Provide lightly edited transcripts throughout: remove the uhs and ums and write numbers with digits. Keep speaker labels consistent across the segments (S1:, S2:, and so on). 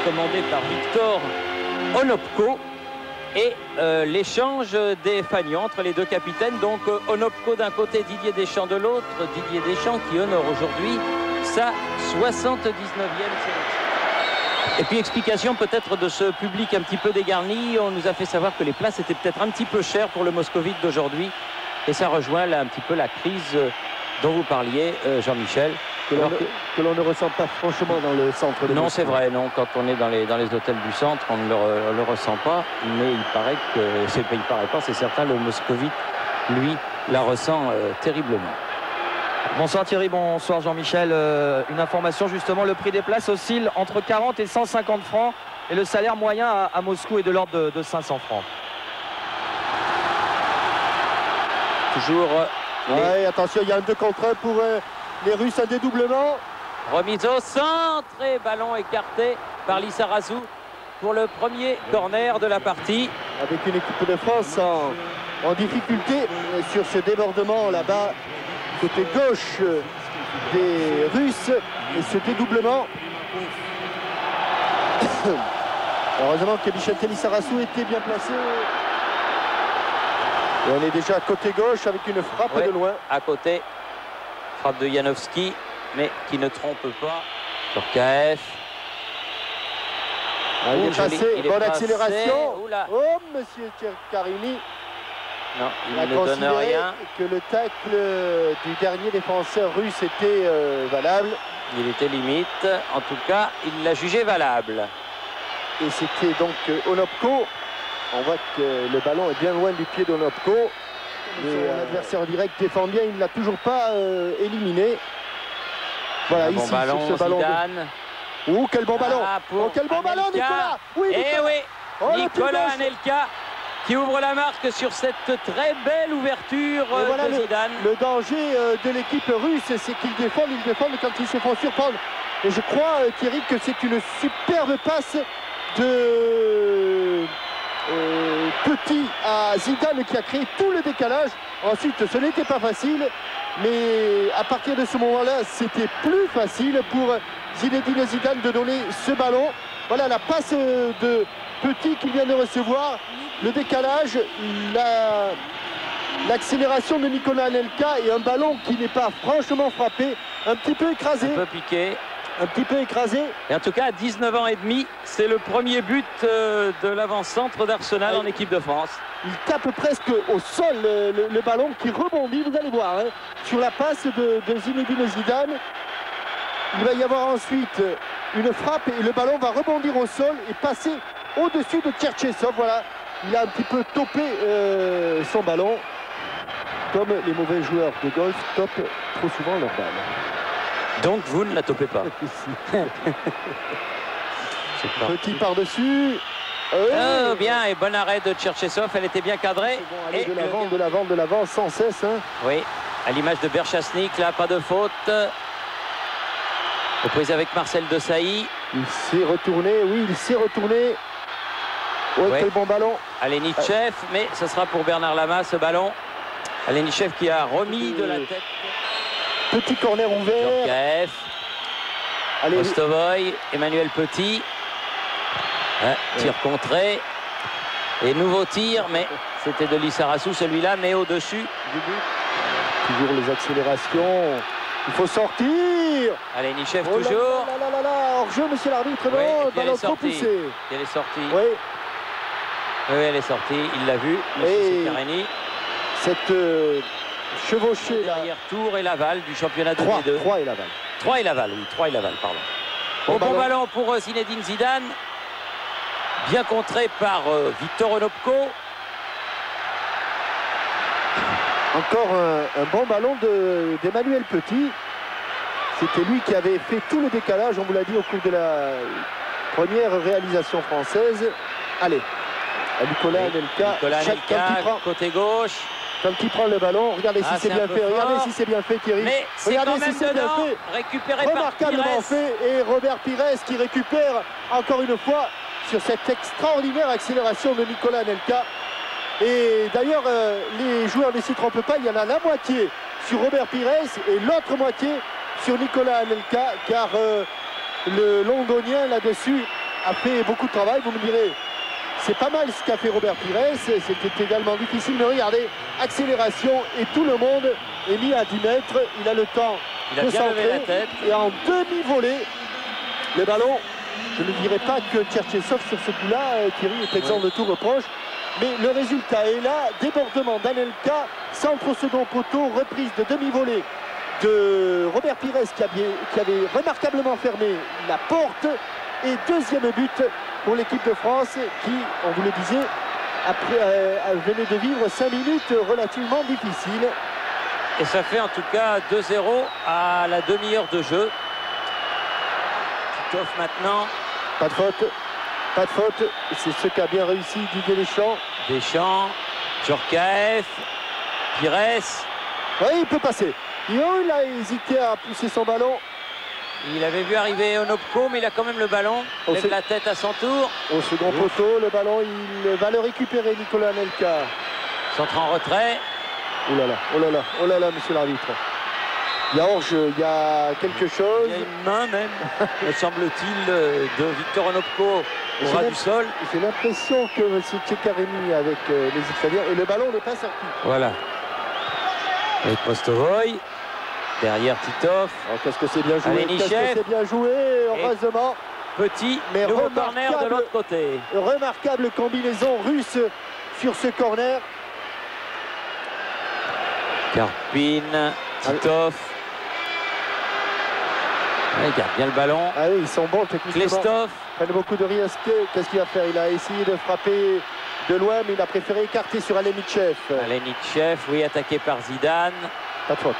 S1: commandé par Victor Onopko. Et l'échange des fanions entre les deux capitaines. Donc Onopko d'un côté, Didier Deschamps de l'autre. Didier Deschamps qui honore aujourd'hui sa 79e sélection. Et puis explication peut-être de ce public un petit peu dégarni. On nous a fait savoir que les places étaient peut-être un petit peu chères pour le moscovite d'aujourd'hui. Et ça rejoint là un petit peu la crise dont vous parliez, Jean-Michel.
S2: Que l'on ne ressent pas franchement dans le centre de
S1: Non,
S2: Moscou.
S1: c'est vrai, non. Quand on est dans les hôtels du centre, on ne le ressent pas. Mais il paraît que, il paraît pas, c'est certain, le moscovite, lui, la ressent terriblement.
S3: Bonsoir Thierry, bonsoir Jean-Michel. Une information justement, le prix des places oscille entre 40 et 150 francs et le salaire moyen à Moscou est de l'ordre de 500 francs.
S1: Toujours.
S2: Ouais, attention, il y a un 2 contre 1 pour les Russes, un dédoublement.
S1: Remise au centre et ballon écarté par Lissarazu pour le premier corner de la partie.
S2: Avec une équipe de France en difficulté sur ce débordement là-bas, côté gauche des Russes, et ce dédoublement. Heureusement que Vicente Lissarazu était bien placé. Et on est déjà à côté gauche avec une frappe de loin.
S1: À côté, frappe de Janowski, mais qui ne trompe pas sur KF.
S2: Il est passé, bonne accélération.
S1: Oula.
S2: Oh, monsieur Carini.
S1: Non, il
S2: a
S1: ne donne
S2: considéré
S1: rien.
S2: Que le tacle du dernier défenseur russe était valable.
S1: Il était limite. En tout cas, il l'a jugé valable.
S2: Et c'était donc Onopko. On voit que le ballon est bien loin du pied d'Onopko. L'adversaire direct défend bien, il ne l'a toujours pas éliminé. Voilà,
S1: un
S2: ici,
S1: bon ballon,
S2: sur ce ballon. Oh, quel bon ballon! Oh, quel bon ballon, Nicolas! Oui,
S1: Nicolas. Eh oui,
S2: oh,
S1: Nicolas Anelka qui ouvre la marque sur cette très belle ouverture
S2: voilà
S1: de Zidane.
S2: Le danger de l'équipe russe, c'est qu'ils défendent quand ils se font surprendre. Et je crois, Thierry, que c'est une superbe passe de Petit à Zidane qui a créé tout le décalage. Ensuite, ce n'était pas facile, mais à partir de ce moment-là, c'était plus facile pour Zinedine Zidane de donner ce ballon. Voilà la passe de Petit qui vient de recevoir, le décalage, l'accélération de Nicolas Anelka et un ballon qui n'est pas franchement frappé, un petit peu écrasé.
S1: Un peu piqué.
S2: Un petit peu écrasé.
S1: Et en tout cas, à 19 ans et demi, c'est le premier but de l'avant-centre d'Arsenal en équipe de France.
S2: Il tape presque au sol le ballon qui rebondit, vous allez voir, hein, sur la passe de Zinedine Zidane. Il va y avoir ensuite une frappe et le ballon va rebondir au sol et passer au-dessus de Tcherchesov. Voilà, il a un petit peu topé son ballon, comme les mauvais joueurs de golf topent trop souvent leur balle.
S1: Donc vous ne la topez pas.
S2: Petit par-dessus.
S1: Oh, bien, et bon arrêt de Tcherchesov, elle était bien cadrée.
S2: Bon, et de l'avant, sans cesse. Hein.
S1: Oui, à l'image de Berchasnik, là, pas de faute. Reprise avec Marcel Desailly.
S2: Il s'est retourné, oui, il s'est retourné. Oh,
S1: ouais.
S2: Quel bon ballon.
S1: Alenichev, mais ce sera pour Bernard Lama, ce ballon. Alenichev qui a remis de la tête.
S2: Petit corner ouvert.
S1: KF. Ostovoy, Emmanuel Petit. Hein, tir contré. Et nouveau tir, mais c'était de Lissarazu celui-là, mais au-dessus du but.
S2: Toujours les accélérations. Il faut sortir.
S1: Alenichev
S2: oh
S1: toujours.
S2: Hors-jeu, monsieur l'arbitre.
S1: Oui,
S2: non, ballon trop poussé.
S1: Elle est sortie.
S2: Oui.
S1: Oui, elle est sortie. Il l'a vu, monsieur Carini.
S2: Cette chevauchée
S1: derrière Tours et Laval du championnat 2002.
S2: 3 et Laval.
S1: 3 et Laval, oui. 3 et Laval, pardon. Bon ballon pour Zinedine Zidane. Bien contré par Victor Onopko.
S2: Encore un bon ballon d'Emmanuel Petit. C'était lui qui avait fait tout le décalage, on vous l'a dit, au cours de la première réalisation française. Allez, à Nicolas Anelka.
S1: Nicolas Anelka, côté gauche.
S2: Quand il prend le ballon, regardez si c'est bien fait. Regardez si c'est bien fait, Thierry.
S1: Mais
S2: regardez
S1: si c'est bien fait. Récupéré
S2: remarquablement
S1: par
S2: fait. Et Robert Pires qui récupère encore une fois sur cette extraordinaire accélération de Nicolas Anelka. Et d'ailleurs, les joueurs ne s'y trompent pas. Il y en a la moitié sur Robert Pires et l'autre moitié sur Nicolas Anelka. Car le Londonien, là-dessus, a fait beaucoup de travail. Vous me direz, c'est pas mal ce qu'a fait Robert Pires. C'était également difficile, mais regardez, accélération et tout le monde est mis à 10 mètres. Il a le temps
S1: Il a
S2: de
S1: bien levé la
S2: centrer.
S1: tête.
S2: Et en demi-volée, le ballon, je ne dirais pas que Tcherchessov sur ce coup-là, Thierry est exempt de tout reproche. Mais le résultat est là, débordement d'Anelka, centre au second poteau, reprise de demi-volée de Robert Pires qui avait remarquablement fermé la porte. Et deuxième but pour l'équipe de France qui, on vous le disait, venait de vivre 5 minutes relativement difficiles.
S1: Et ça fait en tout cas 2-0 à la demi-heure de jeu. Titoff maintenant.
S2: Pas de faute. Pas de faute, c'est ce qu'a bien réussi Didier Deschamps.
S1: Deschamps, Djorkaeff, Pires.
S2: Oui, il peut passer. Il a hésité à pousser son ballon.
S1: Il avait vu arriver Onopko, mais il a quand même le ballon. Il lève la tête à son tour.
S2: Au second poteau, le ballon, il va le récupérer, Nicolas Anelka.
S1: Centre en retrait.
S2: Oh là là, oh là là, oh là là, monsieur l'arbitre. Il y a hors jeu, il y a quelque chose.
S1: Il y a une main même, me semble-t-il, de Victor Onopko au ras du sol.
S2: J'ai l'impression que M. Tchekaremi avec les Italiens et le ballon n'est pas sorti.
S1: Voilà. Avec Mostovoy. Derrière Titoff.
S2: Oh, qu'est-ce que c'est bien joué. Qu'est-ce que c'est bien joué, heureusement.
S1: Petit,
S2: mais
S1: nouveau corner de l'autre côté.
S2: Remarquable combinaison russe sur ce corner.
S1: Karpin, Titoff. Il garde bien le ballon.
S2: Ah oui, ils sont bons techniquement.
S1: Klestov.
S2: Prennent beaucoup de risques. Qu'est-ce qu'il va faire? Il a essayé de frapper de loin, mais il a préféré écarter sur Alenichev.
S1: Alenichev, oui, attaqué par Zidane.
S2: Pas de faute.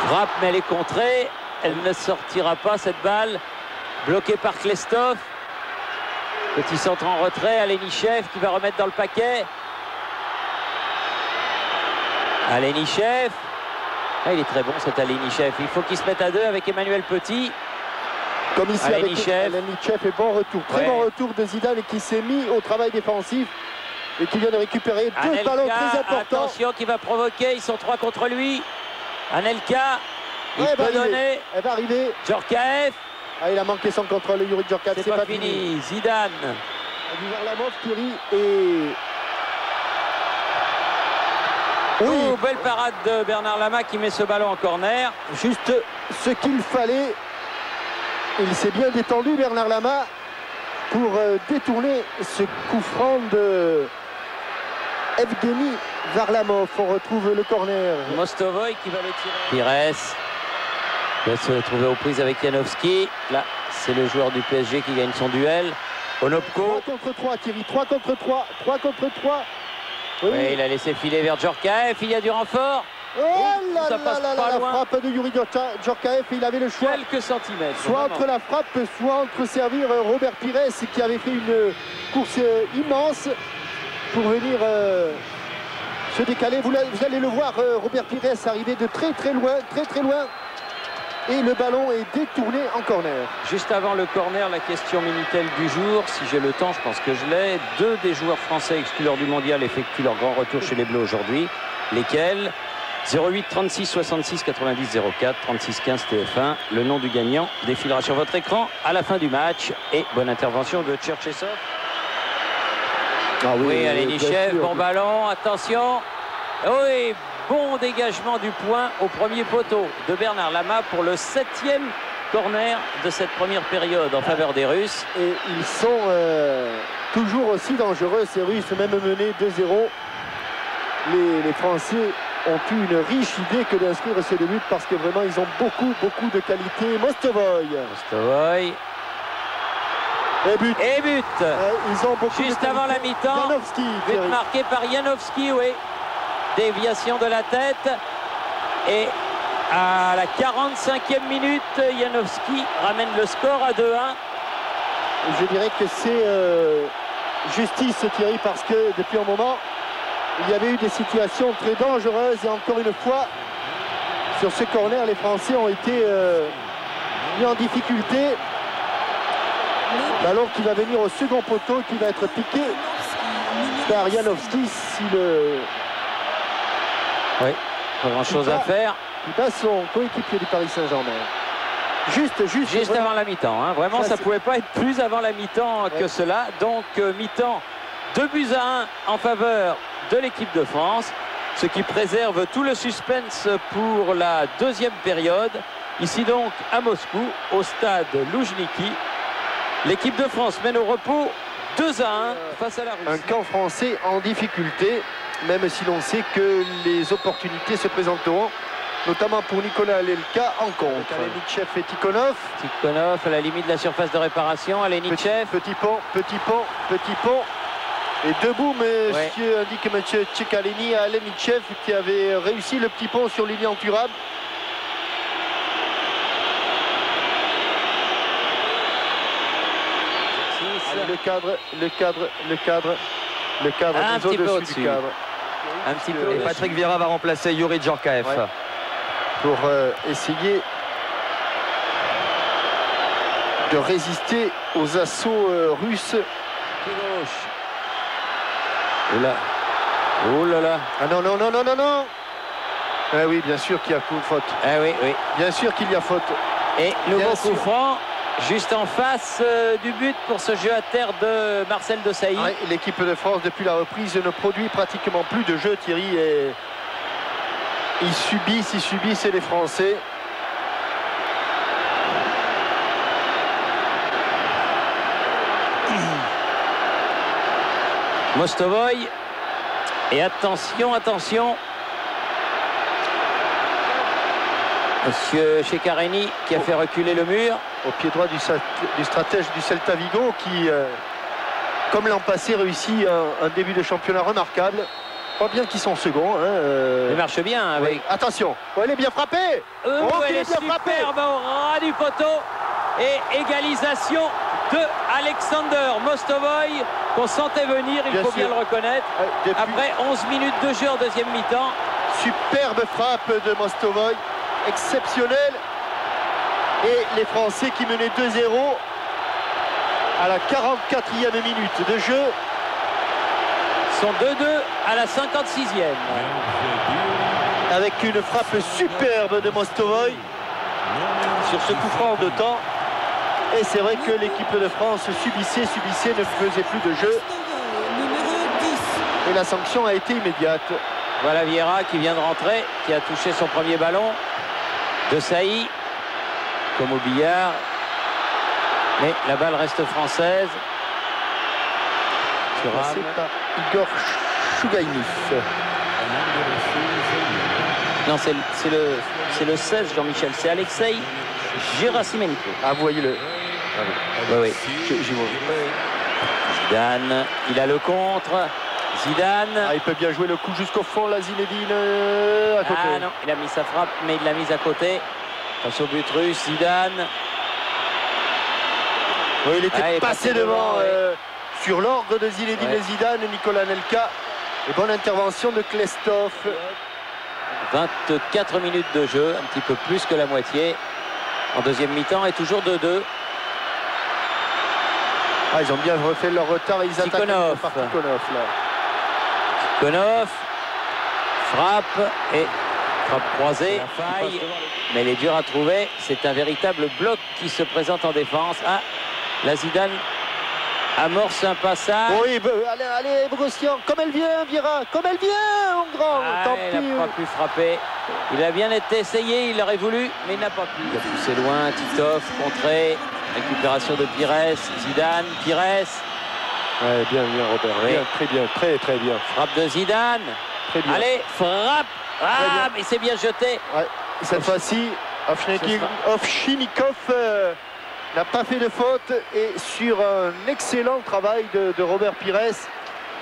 S1: Frappe, mais elle est contrée. Elle ne sortira pas, cette balle. Bloquée par Klestov. Petit centre en retrait. Alenichev qui va remettre dans le paquet. Alenichev. Ah, il est très bon cet Alenichev. Il faut qu'il se mette à deux avec Emmanuel Petit.
S2: Comme ici
S1: Alenichev.
S2: avec Alenichev et bon retour. Très bon retour de Zidane et qui s'est mis au travail défensif et qui vient de récupérer deux ballons très importants.
S1: Attention, qui va provoquer. Ils sont 3 contre lui. Anelka. Il peut donner.
S2: Elle va arriver.
S1: Djorkaeff.
S2: Ah, il a manqué son contrôle, Yuri Djorkaeff.
S1: C'est pas fini. Zidane.
S2: Varlamov, Thierry et...
S1: Oui, belle parade de Bernard Lama qui met ce ballon en corner.
S2: Juste ce qu'il fallait. Il s'est bien détendu, Bernard Lama, pour détourner ce coup franc de Evgeny Varlamov. On retrouve le corner.
S1: Mostovoy qui va le tirer. Pires va se retrouver aux prises avec Janowski. Là, c'est le joueur du PSG qui gagne son duel. Onopko.
S2: 3 contre 3, Thierry. 3 contre 3. 3 contre 3.
S1: Oui, il a laissé filer vers Djorkaeff. Il y a du renfort.
S2: Oh là là là là, la frappe de Yuri Djorkaeff. Il avait le choix.
S1: Quelques centimètres.
S2: Soit entre la frappe, soit entre servir Robert Pires qui avait fait une course immense pour venir se décaler. Vous allez le voir, Robert Pires arriver de très très loin, et le ballon est détourné en corner.
S1: Juste avant le corner, la question Minitel du jour, si j'ai le temps, je pense que je l'ai. 2 des joueurs français exclus lors du mondial effectuent leur grand retour chez les Bleus aujourd'hui. Lesquels? 08 36 66 90 04 36 15 TF1. Le nom du gagnant défilera sur votre écran à la fin du match. Et bonne intervention de Tcherchessov.
S2: Ah
S1: oui, Alenichev, bon ballon, attention. Oui, bon dégagement du point au premier poteau de Bernard Lama pour le 7e corner de cette première période en faveur des Russes.
S2: Et ils sont toujours aussi dangereux, ces Russes, même menés 2-0. Les Français ont eu une riche idée que d'inscrire ces 2 buts parce que vraiment ils ont beaucoup de qualité. Mostovoy. Et but. Ils ont beaucoup
S1: juste avant la mi-temps.
S2: Janowski.
S1: But marqué par Janowski, oui. Déviation de la tête. Et à la 45e minute, Janowski ramène le score à 2-1.
S2: Je dirais que c'est justice, Thierry, parce que depuis un moment, il y avait eu des situations très dangereuses et encore une fois, sur ce corner, les Français ont été mis en difficulté. Ballon qui va venir au second poteau, qui va être piqué par Janowski.
S1: Oui, pas grand chose à faire.
S2: Il passe son coéquipier du Paris Saint-Germain. Juste
S1: avant la mi-temps. Hein. Vraiment, ça ne pouvait pas être plus avant la mi-temps que cela. Donc, mi-temps, 2-1 en faveur de l'équipe de France, ce qui préserve tout le suspense pour la deuxième période. Ici donc à Moscou, au stade Loujniki. L'équipe de France mène au repos 2-1 face à la Russie.
S2: Un camp français en difficulté, même si l'on sait que les opportunités se présenteront, notamment pour Nicolas Anelka en contre. Alenitchev et Tikhonov.
S1: Tikhonov à la limite de la surface de réparation. Alenitchev.
S2: Petit pont. Et debout, monsieur indique monsieur Tchekaleni à Alenitchev qui avait réussi le petit pont sur Lilian Thuram. Le cadre
S1: un petit peu au-dessus
S2: du cadre.
S1: Un petit peu.
S3: Et Patrick Vieira va remplacer Yuri Djorkaeff.
S2: Ouais. Pour essayer de résister aux assauts russes.
S1: Pied gauche. Oula. Oh là là.
S2: Ah non. Ah oui, bien sûr qu'il y a faute.
S1: Ah oui.
S2: Bien sûr qu'il y a faute.
S1: Et nouveau coup franc. Juste en face du but pour ce jeu à terre de Marcel Desailly.
S2: Ouais, l'équipe de France, depuis la reprise, ne produit pratiquement plus de jeu, Thierry. Et ils subissent les Français.
S1: Mostovoy. Et attention. Monsieur Ceccareni qui a fait reculer le mur.
S2: Au pied droit du stratège du Celta Vigo qui, comme l'an passé, réussit un début de championnat remarquable. Pas bien qu'ils sont seconds.
S1: Il marche bien avec.
S2: Oui. Attention, elle est bien frappée.
S1: Elle est superbe au ras du poteau. Et égalisation de Alexander Mostovoy qu'on sentait venir, il faut bien le reconnaître. Après 11 minutes de jeu en deuxième mi-temps.
S2: Superbe frappe de Mostovoy. Exceptionnel, et les Français qui menaient 2-0 à la 44e minute de jeu
S1: sont 2-2 à la 56e
S2: avec une frappe superbe de Mostovoy sur ce coup franc de temps. Et c'est vrai que l'équipe de France subissait, ne faisait plus de jeu, et la sanction a été immédiate.
S1: Voilà Vieira qui vient de rentrer, qui a touché son premier ballon. Desailly, comme au billard, mais la balle reste française.
S2: C'est pas Igor Chougaïnif.
S1: Non, c'est le 16, Jean-Michel, c'est Alexei Gerasimenko.
S2: Ah, vous voyez le.
S1: Oui. Zidane, il a le contre. Zidane.
S2: Ah, il peut bien jouer le coup jusqu'au fond, la Zinedine à côté.
S1: Ah non, il a mis sa frappe, mais il l'a mise à côté. Face au but russe, Zidane.
S2: Oui, il était passé devant sur l'ordre de Zinedine Zidane, Nicolas Anelka. Et bonne intervention de Klestov.
S1: 24 minutes de jeu, un petit peu plus que la moitié. En deuxième mi-temps et toujours 2-2.
S2: Ah, ils ont bien refait leur retard et ils attaquent par Tikhonov là.
S1: Tikhonov frappe et frappe croisée, faille, mais elle est dure à trouver. C'est un véritable bloc qui se présente en défense. Ah, la Zidane amorce un passage.
S2: Oui, allez, Bogossian, comme elle vient, Vieira, comme elle vient, mon grand. Tant
S1: il n'a pas pu frapper. Il a bien été essayé, il aurait voulu, mais il n'a pas pu. Il a poussé loin, Titov, contré, récupération de Pires, Zidane, Pires.
S2: Ouais, bien, Robert. Oui. Bien, très bien.
S1: Frappe de Zidane.
S2: Très bien.
S1: Allez, frappe. Ah, mais c'est bien jeté.
S2: Ouais, cette fois-ci, Ovchinikov n'a pas fait de faute, et sur un excellent travail de Robert Pires,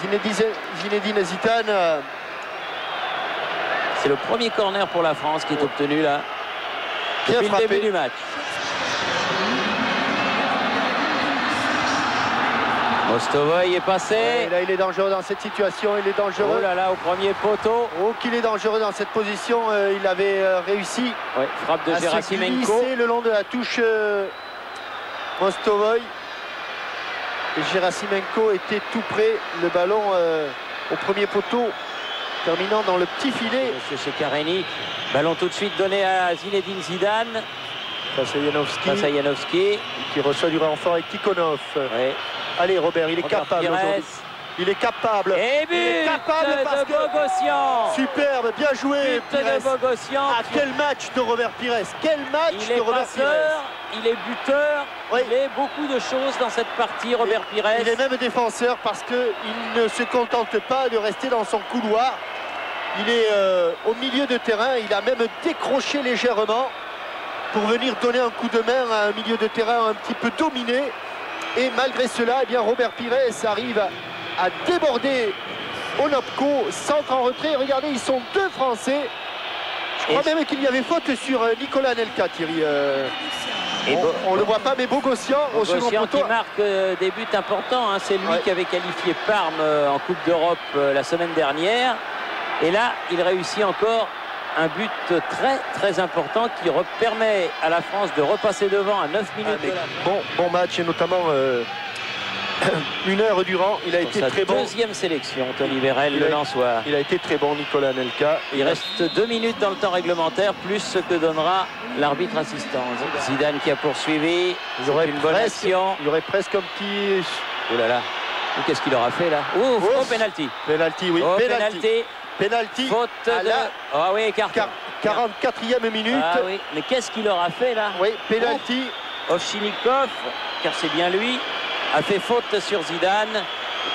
S2: Zinedine Zidane.
S1: C'est le premier corner pour la France qui est obtenu là.
S2: Bien
S1: depuis
S2: frappé.
S1: Le début du match. Mostovoy est passé.
S2: Ouais, là, il est dangereux dans cette situation, il est dangereux.
S1: Oh là là, au premier poteau.
S2: Oh, qu'il est dangereux dans cette position, il avait réussi
S1: frappe de Gerasimenko.
S2: Se glisser le long de la touche Mostovoy. Et Gerasimenko était tout près, le ballon au premier poteau, terminant dans le petit filet.
S1: Monsieur Ceccareni, ballon tout de suite donné à Zinedine Zidane.
S2: Face à
S1: Janowski.
S2: Qui reçoit du renfort avec Tikhonov.
S1: Ouais.
S2: Allez Robert, il est
S1: Robert
S2: capable
S1: Pires.
S2: aujourd'hui. Il est capable.
S1: Et but
S2: il est capable parce
S1: de
S2: que...
S1: Bogossian.
S2: Superbe, bien joué.
S1: But de
S2: Pires.
S1: Bogossian.
S2: Ah, quel match de Robert Pires. Quel match
S1: Il
S2: de
S1: est
S2: Robert
S1: passeur,
S2: Pires.
S1: il est buteur,
S2: Oui.
S1: il est beaucoup de choses dans cette partie, Robert Pires.
S2: Il est même défenseur parce qu'il ne se contente pas de rester dans son couloir. Il est au milieu de terrain. Il a même décroché légèrement pour venir donner un coup de main à un milieu de terrain un petit peu dominé. Et malgré cela, eh bien, Robert Pires arrive à déborder Onopko. Centre en retrait. Regardez, ils sont deux Français. Je crois même qu'il y avait faute sur Nicolas Anelka, Thierry. On ne le voit pas, mais Bogossian au second
S1: Bogossian
S2: poteau.
S1: qui marque des buts importants. Hein. C'est lui
S2: Ouais.
S1: qui avait qualifié Parme en Coupe d'Europe la semaine dernière. Et là, il réussit encore un but très important qui permet à la France de repasser devant à 9 minutes de la fin.
S2: Bon match, et notamment une heure durant. Il a été très bon.
S1: Deuxième sélection, Tony Vérel, le Lensois.
S2: Il a été très bon, Nicolas Anelka.
S1: Il reste 2 minutes dans le temps réglementaire, plus ce que donnera l'arbitre assistant. Zidane qui a poursuivi.
S2: Il aurait
S1: une bonne action.
S2: Il aurait presque un petit...
S1: Oh là là. Qu'est-ce qu'il aura fait là? Ouf, oh, penalty.
S2: Penalty, oui.
S1: Oh,
S2: Penalty.
S1: Faute de... Ah oui, carton.
S2: 44e minute.
S1: Ah oui, mais qu'est-ce qu'il aura fait là?
S2: Oui, penalty.
S1: Ovchinikov, car c'est bien lui, a fait faute sur Zidane.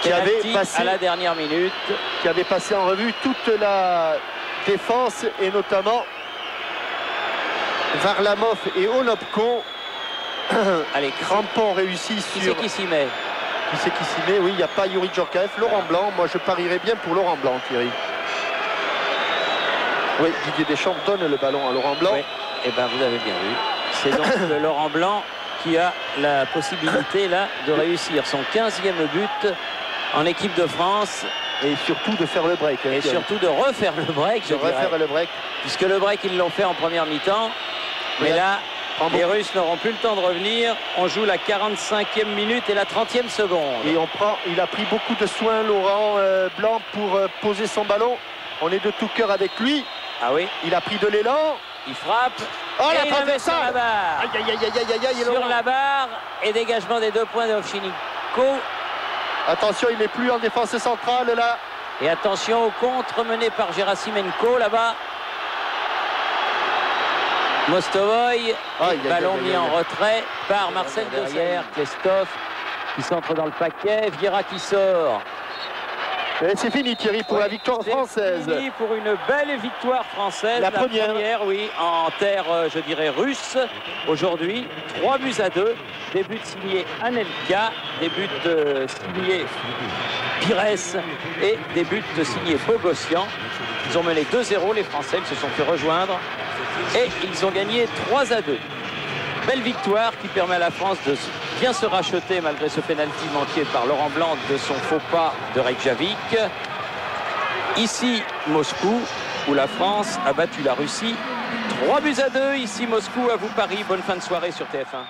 S2: Qui avait
S1: Penalty
S2: passé...
S1: à la dernière minute.
S2: Qui avait passé en revue toute la défense et notamment Varlamov et Onopko.
S1: Allez,
S2: Crampon réussi
S1: qui
S2: sur...
S1: c'est qui s'y met?
S2: Qui c'est qui s'y met? Oui, il n'y a pas Yuri Djorkaeff. Laurent Blanc, moi je parierais bien pour Laurent Blanc, Thierry. Oui, Didier Deschamps donne le ballon à Laurent Blanc.
S1: Oui. Eh bien, vous avez bien vu. C'est donc le Laurent Blanc qui a la possibilité là de réussir son 15e but en équipe de France.
S2: Et surtout de faire le break.
S1: Et surtout de refaire le break, je dirais.
S2: refaire le break.
S1: Puisque le break, ils l'ont fait en première mi-temps. Mais là, les Russes n'auront plus le temps de revenir. On joue la 45e minute et la 30e seconde.
S2: Et il a pris beaucoup de soin, Laurent Blanc, pour poser son ballon. On est de tout cœur avec lui.
S1: Ah oui.
S2: Il a pris de l'élan.
S1: Il frappe.
S2: Oh,
S1: et il la met sur la barre.
S2: Aïe, aïe, aïe, aïe, aïe, aïe,
S1: sur la barre. Et dégagement des 2 points de Ovchinikov.
S2: Attention, il n'est plus en défense centrale là.
S1: Et attention au contre mené par Gerasimenko là-bas. Mostovoy, ballon mis en retrait par Marcel derrière. Klestov qui s'entre dans le paquet. Vieira qui sort.
S2: C'est fini, Thierry, pour la victoire française.
S1: C'est fini pour une belle victoire française.
S2: La première,
S1: oui, en terre, je dirais, russe. Aujourd'hui, 3-2. Des buts signés Anelka, des buts signés Pires et des buts signés Bogossian. Ils ont mené 2-0, les Français, ils se sont fait rejoindre. Et ils ont gagné 3-2. Belle victoire qui permet à la France de bien se racheter malgré ce pénalty manqué par Laurent Blanc de son faux pas de Reykjavik. Ici, Moscou, où la France a battu la Russie. 3-2. Ici, Moscou, à vous Paris. Bonne fin de soirée sur TF1.